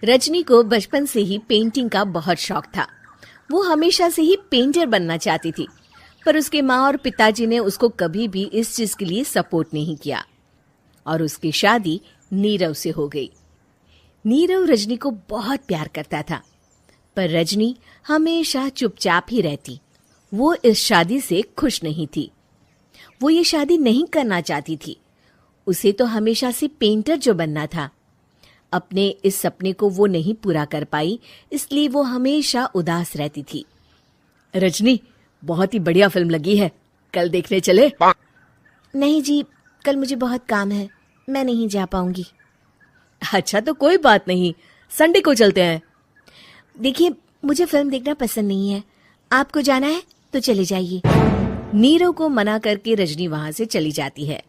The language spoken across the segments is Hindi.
रजनी को बचपन से ही पेंटिंग का बहुत शौक था। वो हमेशा से ही पेंटर बनना चाहती थी, पर उसके माँ और पिताजी ने उसको कभी भी इस चीज के लिए सपोर्ट नहीं किया और उसकी शादी नीरव से हो गई। नीरव रजनी को बहुत प्यार करता था, पर रजनी हमेशा चुपचाप ही रहती। वो इस शादी से खुश नहीं थी। वो ये शादी नहीं करना चाहती थी। उसे तो हमेशा से पेंटर जो बनना था। अपने इस सपने को वो नहीं पूरा कर पाई, इसलिए वो हमेशा उदास रहती थी। रजनी, बहुत ही बढ़िया फिल्म लगी है, कल देखने चले? नहीं जी, कल मुझे बहुत काम है, मैं नहीं जा पाऊंगी। अच्छा तो कोई बात नहीं, संडे को चलते हैं। देखिए, मुझे फिल्म देखना पसंद नहीं है। आपको जाना है तो चले जाइए। नीरव को मना करके रजनी वहां से चली जाती है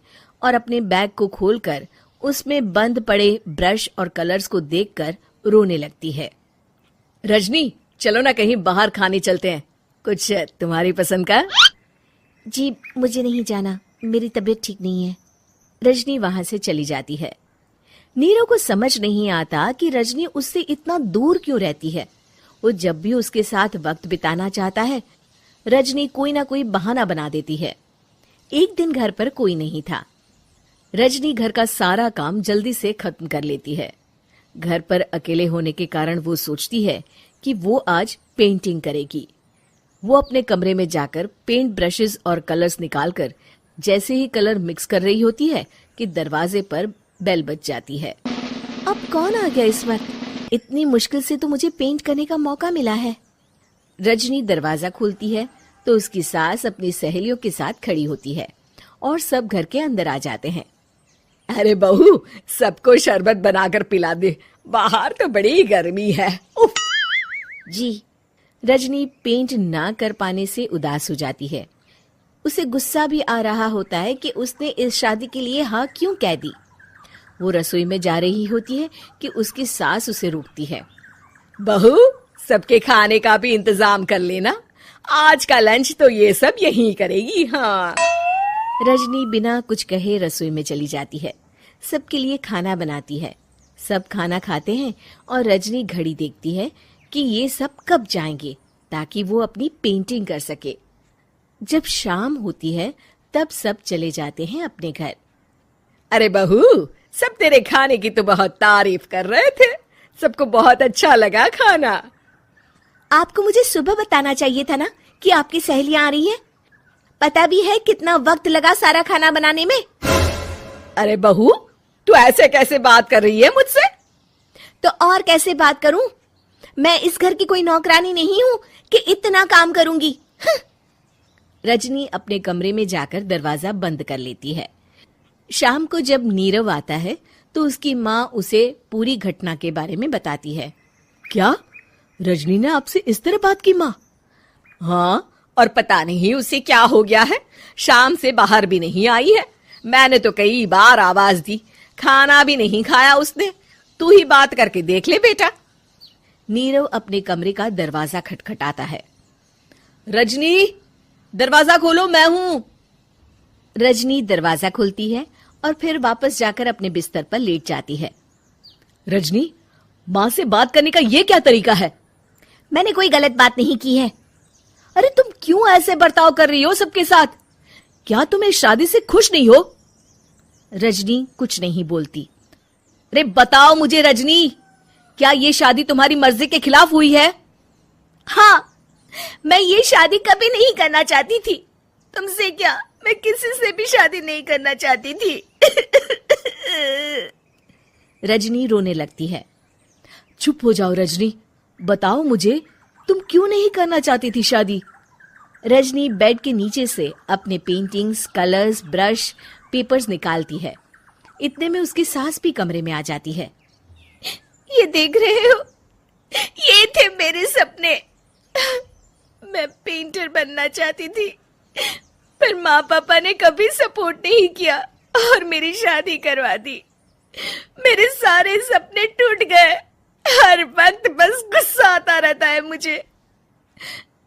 और अपने बैग को खोलकर उसमें बंद पड़े ब्रश और कलर्स को देखकर रोने लगती है। रजनी, चलो ना कहीं बाहर खाने चलते हैं, कुछ तुम्हारी पसंद का। जी, मुझे नहीं जाना, मेरी तबीयत ठीक नहीं है। रजनी वहां से चली जाती है। नीरव को समझ नहीं आता कि रजनी उससे इतना दूर क्यों रहती है। वो जब भी उसके साथ वक्त बिताना चाहता है, रजनी कोई ना कोई बहाना बना देती है। एक दिन घर पर कोई नहीं था। रजनी घर का सारा काम जल्दी से खत्म कर लेती है। घर पर अकेले होने के कारण वो सोचती है कि वो आज पेंटिंग करेगी। वो अपने कमरे में जाकर पेंट ब्रशेस और कलर्स निकालकर जैसे ही कलर मिक्स कर रही होती है कि दरवाजे पर बेल बज जाती है। अब कौन आ गया इस वक्त? इतनी मुश्किल से तो मुझे पेंट करने का मौका मिला है। रजनी दरवाजा खोलती है तो उसकी सास अपनी सहेलियों के साथ खड़ी होती है और सब घर के अंदर आ जाते हैं। अरे बहू, सबको शरबत बनाकर पिला दे, बाहर तो बड़ी गर्मी है। उफ। जी। रजनी पेंट ना कर पाने से उदास हो जाती है। उसे गुस्सा भी आ रहा होता है कि उसने इस शादी के लिए हाँ क्यों कह दी। वो रसोई में जा रही होती है कि उसकी सास उसे रोकती है। बहू, सबके खाने का भी इंतजाम कर लेना, आज का लंच तो ये सब यहीं करेगी। हाँ। रजनी बिना कुछ कहे रसोई में चली जाती है। सबके लिए खाना बनाती है। सब खाना खाते हैं और रजनी घड़ी देखती है कि ये सब कब जाएंगे ताकि वो अपनी पेंटिंग कर सके। जब शाम होती है तब सब चले जाते हैं अपने घर। अरे बहू, सब तेरे खाने की तो बहुत तारीफ कर रहे थे, सबको बहुत अच्छा लगा खाना। आपको मुझे सुबह बताना चाहिए था ना कि आपकी सहेलियां आ रही हैं। पता भी है कितना वक्त लगा सारा खाना बनाने में। अरे बहू, तू ऐसे कैसे बात कर रही है मुझसे? तो और कैसे बात करूं? मैं इस घर की कोई नौकरानी नहीं हूं कि इतना काम करूंगी। रजनी अपने कमरे में जाकर दरवाजा बंद कर लेती है। शाम को जब नीरव आता है तो उसकी माँ उसे पूरी घटना के बारे में बताती है। क्या रजनी ने आपसे इस तरह बात की माँ? हाँ, और पता नहीं उसे क्या हो गया है, शाम से बाहर भी नहीं आई है। मैंने तो कई बार आवाज दी, खाना भी नहीं खाया उसने। तू ही बात करके देख ले बेटा। नीरव अपने कमरे का दरवाजा खटखटाता है। रजनी, दरवाजा खोलो, मैं हूं। रजनी दरवाजा खोलती है और फिर वापस जाकर अपने बिस्तर पर लेट जाती है। रजनी, माँ से बात करने का ये क्या तरीका है? मैंने कोई गलत बात नहीं की है। अरे तुम क्यों ऐसे बर्ताव कर रही हो सबके साथ? क्या तुम इस शादी से खुश नहीं हो? रजनी कुछ नहीं बोलती। अरे बताओ मुझे रजनी, क्या ये शादी तुम्हारी मर्जी के खिलाफ हुई है? हाँ, मैं ये शादी कभी नहीं करना चाहती थी। तुमसे क्या, मैं किसी से भी शादी नहीं करना चाहती थी। रजनी रोने लगती है। चुप हो जाओ रजनी, बताओ मुझे, तुम क्यों नहीं करना चाहती थी शादी? रजनी बेड के नीचे से अपने पेंटिंग्स, कलर्स, ब्रश, पेपर्स निकालती है। इतने में उसकी सास भी कमरे में आ जाती है। ये देख रहे हो, ये थे मेरे सपने। मैं पेंटर बनना चाहती थी, पर माँ पापा ने कभी सपोर्ट नहीं किया और मेरी शादी करवा दी। मेरे सारे सपने टूट गए। हर वक्त बस गुस्सा आता रहता है मुझे।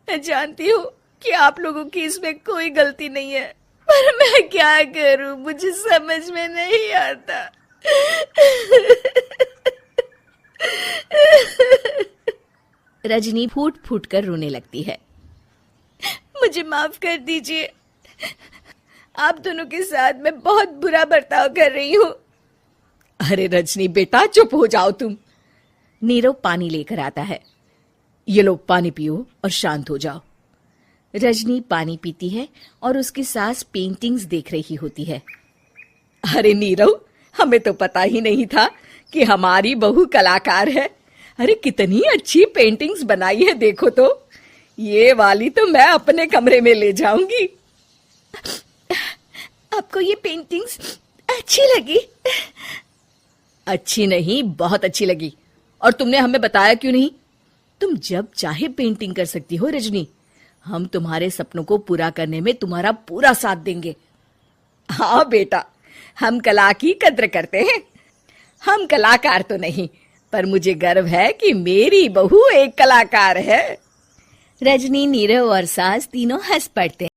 मैं जानती हूँ कि आप लोगों की इसमें कोई गलती नहीं है, पर मैं क्या करूं, मुझे समझ में नहीं आता। रजनी फूट फूट कर रोने लगती है। मुझे माफ कर दीजिए, आप दोनों के साथ मैं बहुत बुरा बर्ताव कर रही हूँ। अरे रजनी बेटा, चुप हो जाओ तुम। नीरव पानी लेकर आता है। ये लो पानी पियो और शांत हो जाओ। रजनी पानी पीती है और उसकी सास पेंटिंग्स देख रही होती है। अरे नीरव, हमें तो पता ही नहीं था कि हमारी बहू कलाकार है। अरे कितनी अच्छी पेंटिंग्स बनाई है, देखो तो। ये वाली तो मैं अपने कमरे में ले जाऊंगी। आपको ये पेंटिंग्स अच्छी लगी? अच्छी नहीं, बहुत अच्छी लगी। और तुमने हमें बताया क्यों नहीं? तुम जब चाहे पेंटिंग कर सकती हो रजनी। हम तुम्हारे सपनों को पूरा करने में तुम्हारा पूरा साथ देंगे। हाँ बेटा, हम कला की कद्र करते हैं। हम कलाकार तो नहीं, पर मुझे गर्व है कि मेरी बहू एक कलाकार है। रजनी, नीरव और सास तीनों हंस पड़ते हैं।